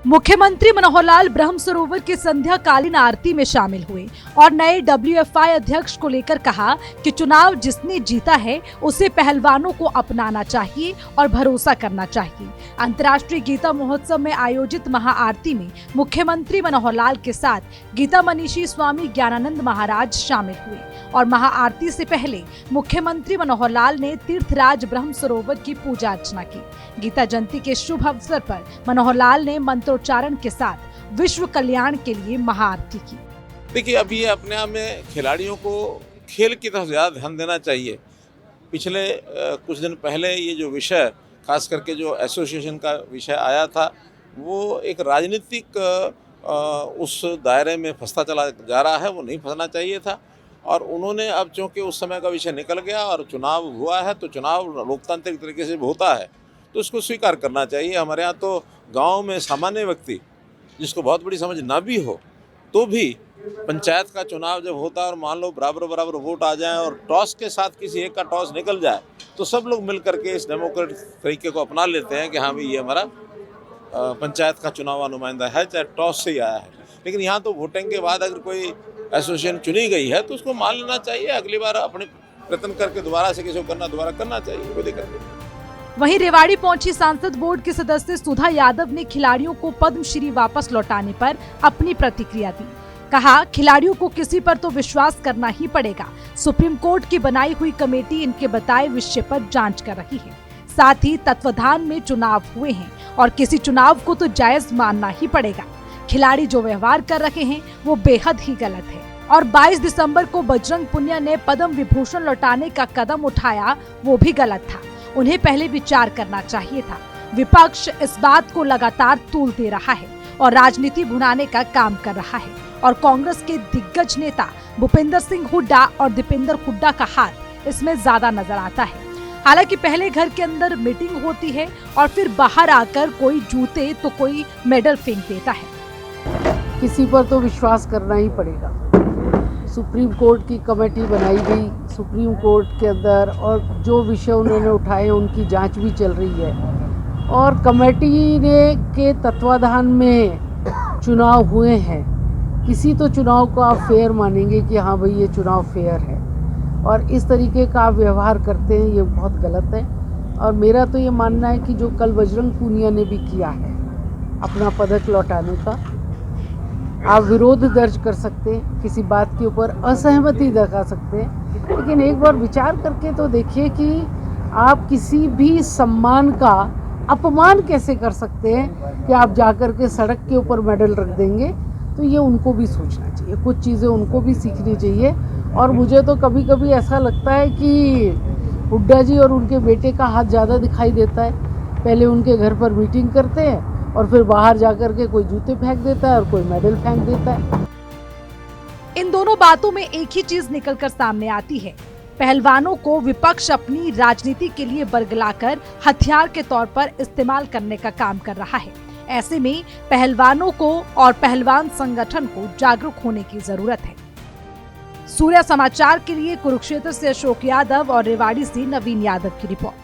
मुख्यमंत्री मनोहर लाल ब्रह्म सरोवर की संध्याकालीन आरती में शामिल हुए और नए WFI अध्यक्ष को लेकर कहा कि चुनाव जिसने जीता है उसे पहलवानों को अपनाना चाहिए और भरोसा करना चाहिए। अंतर्राष्ट्रीय गीता महोत्सव में आयोजित महाआरती में मुख्यमंत्री मनोहर लाल के साथ गीता मनीषी स्वामी ज्ञानानंद महाराज शामिल हुए और महाआरती से पहले मुख्यमंत्री मनोहर लाल ने तीर्थराज ब्रह्म सरोवर की पूजा अर्चना की। गीता जयंती के शुभ अवसर पर मनोहर लाल ने मंत्रोच्चारण के साथ विश्व कल्याण के लिए महाआरती की। देखिए, अभी ये अपने आप में खिलाड़ियों को खेल की तरफ ज़्यादा ध्यान देना चाहिए। पिछले कुछ दिन पहले ये जो विषय, खास करके जो एसोसिएशन का विषय आया था, वो एक राजनीतिक उस दायरे में फंसता चला जा रहा है। वो नहीं फंसना चाहिए था और उन्होंने अब चूँकि उस समय का विषय निकल गया और चुनाव हुआ है, तो चुनाव लोकतांत्रिक तरीके से होता है तो उसको स्वीकार करना चाहिए। हमारे यहाँ तो गांव में सामान्य व्यक्ति जिसको बहुत बड़ी समझ ना भी हो तो भी पंचायत का चुनाव जब होता है और मान लो बराबर वोट आ जाए और टॉस के साथ किसी एक का टॉस निकल जाए तो सब लोग मिल करके इस डेमोक्रेटिक तरीके को अपना लेते हैं कि हाँ भाई, ये हमारा पंचायत का चुनाव नुमाइंदा है, चाहे टॉस से ही आया है। लेकिन यहाँ तो वोटिंग के बाद अगर कोई एसोसिएशन चुनी गई है तो उसको मान लेना चाहिए। अगली बार अपने प्रयत्न करके दोबारा से किसी को दोबारा करना चाहिए, कोई दिक्कत नहीं। वहीं रेवाड़ी पहुंची सांसद बोर्ड की सदस्य सुधा यादव ने खिलाड़ियों को पद्मश्री वापस लौटाने पर अपनी प्रतिक्रिया दी। कहा, खिलाड़ियों को किसी पर तो विश्वास करना ही पड़ेगा। सुप्रीम कोर्ट की बनाई हुई कमेटी इनके बताए विषय पर जांच कर रही है। साथ ही तत्वाधान में चुनाव हुए हैं और किसी चुनाव को तो जायज मानना ही पड़ेगा। खिलाड़ी जो व्यवहार कर रहे हैं वो बेहद ही गलत है और 22 दिसंबर को बजरंग पुनिया ने पद्म विभूषण लौटाने का कदम उठाया, वो भी गलत था। उन्हें पहले विचार करना चाहिए था। विपक्ष इस बात को लगातार तूल दे रहा है और राजनीति भुनाने का काम कर रहा है और कांग्रेस के दिग्गज नेता भूपेंद्र सिंह हुड्डा और दीपेंद्र हुड्डा का हाथ इसमें ज्यादा नजर आता है। हालांकि पहले घर के अंदर मीटिंग होती है और फिर बाहर आकर कोई जूते तो कोई मेडल फेंक देता है। किसी पर तो विश्वास करना ही पड़ेगा। सुप्रीम कोर्ट की कमेटी बनाई गई, सुप्रीम कोर्ट के अंदर और जो विषय उन्होंने उठाए उनकी जांच भी चल रही है और कमेटी ने के तत्वाधान में चुनाव हुए हैं। किसी तो चुनाव को आप फेयर मानेंगे कि हाँ भाई, ये चुनाव फेयर है और इस तरीके का आप व्यवहार करते हैं, ये बहुत गलत है। और मेरा तो ये मानना है कि जो कल बजरंग पूनिया ने भी किया है अपना पदक लौटाने का, आप विरोध दर्ज कर सकते हैं, किसी बात के ऊपर असहमति दिखा सकते हैं, लेकिन एक बार विचार करके तो देखिए कि आप किसी भी सम्मान का अपमान कैसे कर सकते हैं कि आप जाकर के सड़क के ऊपर मेडल रख देंगे। तो ये उनको भी सोचना चाहिए, कुछ चीज़ें उनको भी सीखनी चाहिए। और मुझे तो कभी कभी ऐसा लगता है कि हुड्डा जी और उनके बेटे का हाथ ज़्यादा दिखाई देता है। पहले उनके घर पर मीटिंग करते हैं और फिर बाहर जाकर के कोई जूते फेंक देता है और कोई मेडल फेंक देता है। इन दोनों बातों में एक ही चीज निकलकर सामने आती है, पहलवानों को विपक्ष अपनी राजनीति के लिए बरगलाकर हथियार के तौर पर इस्तेमाल करने का काम कर रहा है। ऐसे में पहलवानों को और पहलवान संगठन को जागरूक होने की जरूरत है। सूर्या समाचार के लिए कुरुक्षेत्र से अशोक यादव और रेवाड़ी से नवीन यादव की रिपोर्ट।